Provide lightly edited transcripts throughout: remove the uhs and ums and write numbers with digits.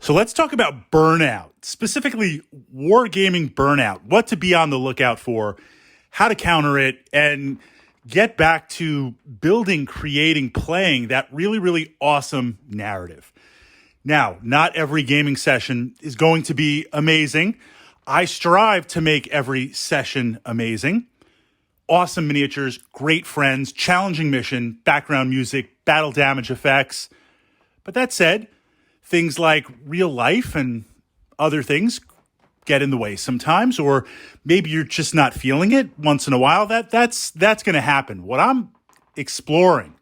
So let's talk about burnout, specifically Wargaming Burnout, what to be on the lookout for, how to counter it, and get back to building, creating, playing that really, really awesome narrative. Now, not every gaming session is going to be amazing. I strive to make every session amazing. Awesome miniatures, great friends, challenging mission, background music, battle damage effects. But that said, things like real life and other things get in the way sometimes, or maybe you're just not feeling it once in a while. That's going to happen. What I'm exploring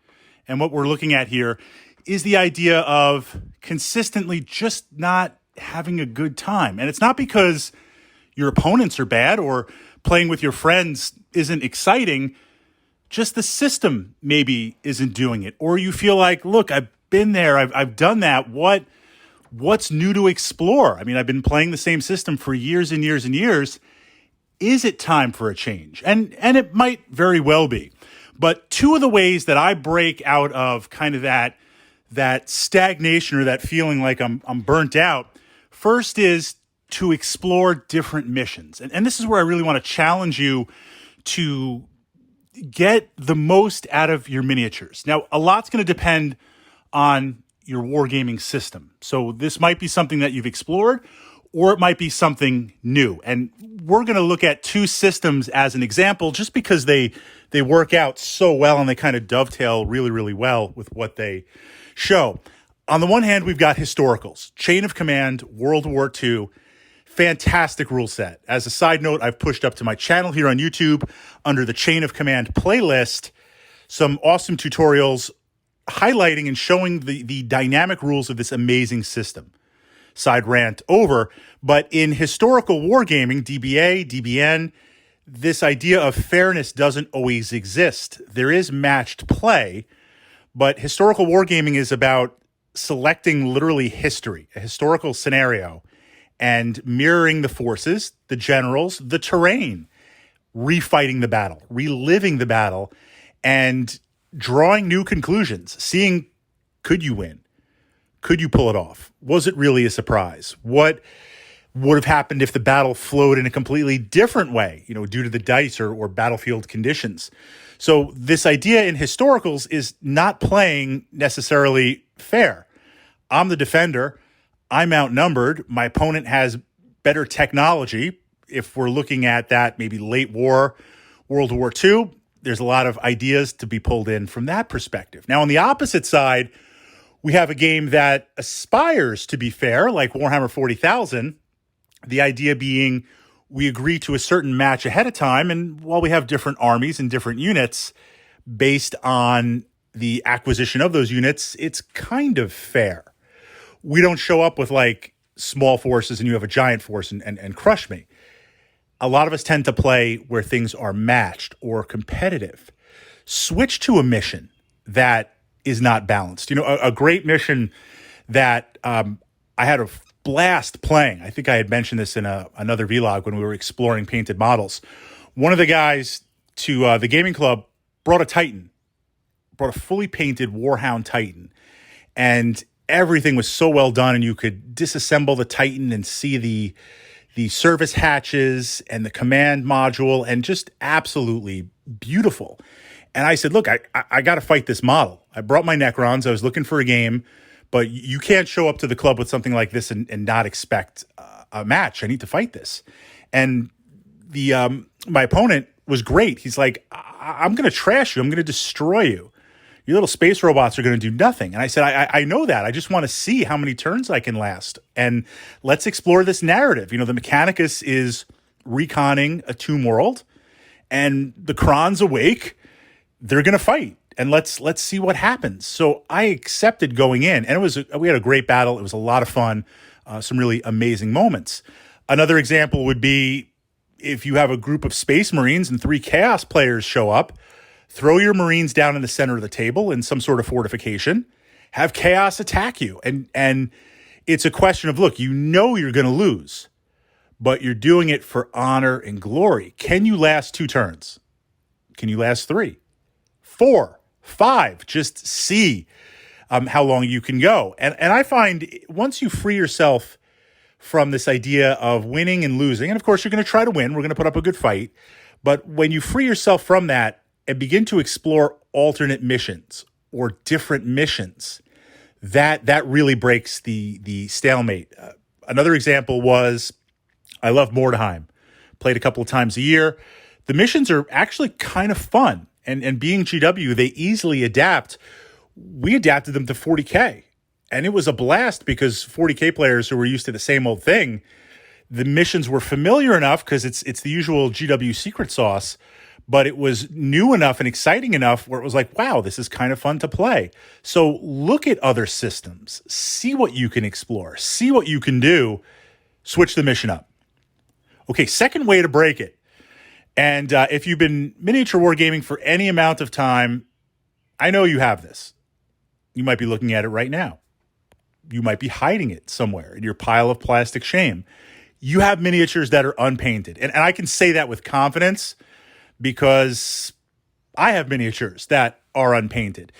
and what we're looking at here is the idea of consistently just not having a good time. And it's not because your opponents are bad or playing with your friends isn't exciting. Just the system maybe isn't doing it. Or you feel like, look, I've been there. I've done that. What's new to explore? I mean, I've been playing the same system for years and years and years. Is it time for a change? And it might very well be. But two of the ways that I break out of kind of that stagnation or that feeling like I'm burnt out, first is to explore different missions. And this is where I really want to challenge you to get the most out of your miniatures. Now, a lot's going to depend on your wargaming system. So this might be something that you've explored, or it might be something new. And we're going to look at two systems as an example, just because they work out so well and they kind of dovetail really, really well with what they show. On the one hand, we've got historicals, Chain of Command, World War II, fantastic rule set. As a side note, I've pushed up to my channel here on YouTube under the Chain of Command playlist some awesome tutorials highlighting and showing the dynamic rules of this amazing system. Side rant over. But in historical wargaming, DBA, DBN, this idea of fairness doesn't always exist. There is matched play, but historical wargaming is about selecting literally history, a historical scenario, and mirroring the forces, the generals, the terrain, refighting the battle, reliving the battle, and drawing new conclusions, seeing, could you win? Could you pull it off? Was it really a surprise? What would have happened if the battle flowed in a completely different way, due to the dice or battlefield conditions? So this idea in historicals is not playing necessarily fair. I'm the defender. I'm outnumbered. My opponent has better technology. If we're looking at that, maybe late war, World War II, there's a lot of ideas to be pulled in from that perspective. Now, on the opposite side, we have a game that aspires to be fair, like Warhammer 40,000. The idea being we agree to a certain match ahead of time, and while we have different armies and different units based on the acquisition of those units, it's kind of fair. We don't show up with like small forces and you have a giant force and crush me. A lot of us tend to play where things are matched or competitive. Switch to a mission that is not balanced. A great mission that I had a blast playing. I think I had mentioned this in another vlog when we were exploring painted models. One of the guys to the gaming club brought a fully painted Warhound Titan. And everything was so well done, and you could disassemble the Titan and see the service hatches and the command module, and just absolutely beautiful. And I said, look, I got to fight this model. I brought my Necrons. I was looking for a game, but you can't show up to the club with something like this and not expect a match. I need to fight this. And my opponent was great. He's like, I'm going to trash you. I'm going to destroy you. Your little space robots are going to do nothing. And I said, I know that. I just want to see how many turns I can last. And let's explore this narrative. The Mechanicus is reconning a tomb world, and the Kron's awake. They're going to fight, and let's see what happens. So I accepted going in, and we had a great battle. It was a lot of fun, some really amazing moments. Another example would be if you have a group of Space Marines and 3 Chaos players show up, throw your Marines down in the center of the table in some sort of fortification, have Chaos attack you. And it's a question of, look, you're going to lose, but you're doing it for honor and glory. Can you last 2 turns? Can you last 3, 4, 5? Just see. how long you can go. And I find once you free yourself from this idea of winning and losing, and of course you're going to try to win, we're going to put up a good fight, but when you free yourself from that and begin to explore alternate missions or different missions, that really breaks the stalemate. Another example was, I love Mordheim. Played a couple of times a year. The missions are actually kind of fun. And being GW, they easily adapt. We adapted them to 40K. And it was a blast because 40K players who were used to the same old thing, the missions were familiar enough because it's the usual GW secret sauce, but it was new enough and exciting enough where it was like, wow, this is kind of fun to play. So look at other systems, see what you can explore, see what you can do, switch the mission up. Okay, second way to break it. And if you've been miniature wargaming for any amount of time, I know you have this. You might be looking at it right now. You might be hiding it somewhere in your pile of plastic shame. You have miniatures that are unpainted. And I can say that with confidence because I have miniatures that are unpainted.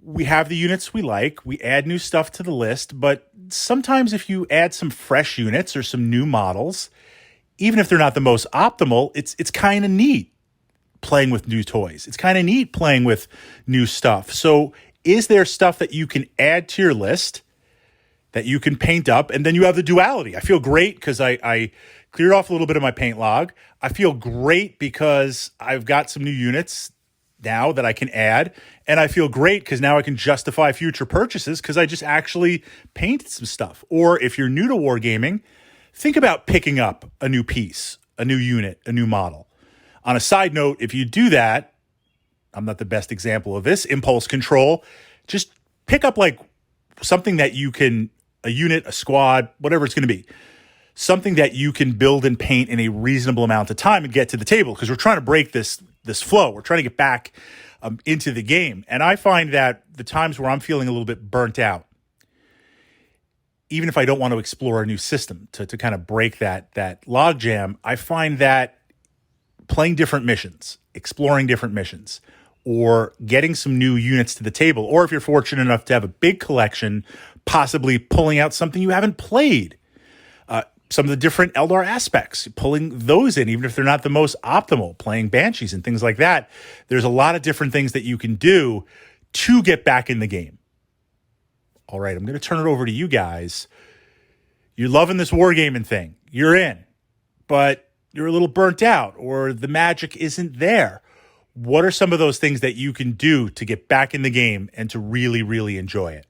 We have the units we like. We add new stuff to the list. But sometimes if you add some fresh units or some new models, even if they're not the most optimal, it's kind of neat playing with new toys. It's kind of neat playing with new stuff. So is there stuff that you can add to your list that you can paint up? And then you have the duality. I feel great because I cleared off a little bit of my paint log. I feel great because I've got some new units now that I can add. And I feel great because now I can justify future purchases because I just actually painted some stuff. Or if you're new to wargaming, think about picking up a new piece, a new unit, a new model. On a side note, if you do that, I'm not the best example of this, impulse control, just pick up like something that you can, a unit, a squad, whatever it's going to be, something that you can build and paint in a reasonable amount of time and get to the table because we're trying to break this flow. We're trying to get back into the game. And I find that the times where I'm feeling a little bit burnt out, even if I don't want to explore a new system to kind of break that logjam, I find that playing different missions, exploring different missions, or getting some new units to the table, or if you're fortunate enough to have a big collection, possibly pulling out something you haven't played, some of the different Eldar aspects, pulling those in, even if they're not the most optimal, playing Banshees and things like that. There's a lot of different things that you can do to get back in the game. All right, I'm going to turn it over to you guys. You're loving this wargaming thing. You're in, but you're a little burnt out or the magic isn't there. What are some of those things that you can do to get back in the game and to really, really enjoy it?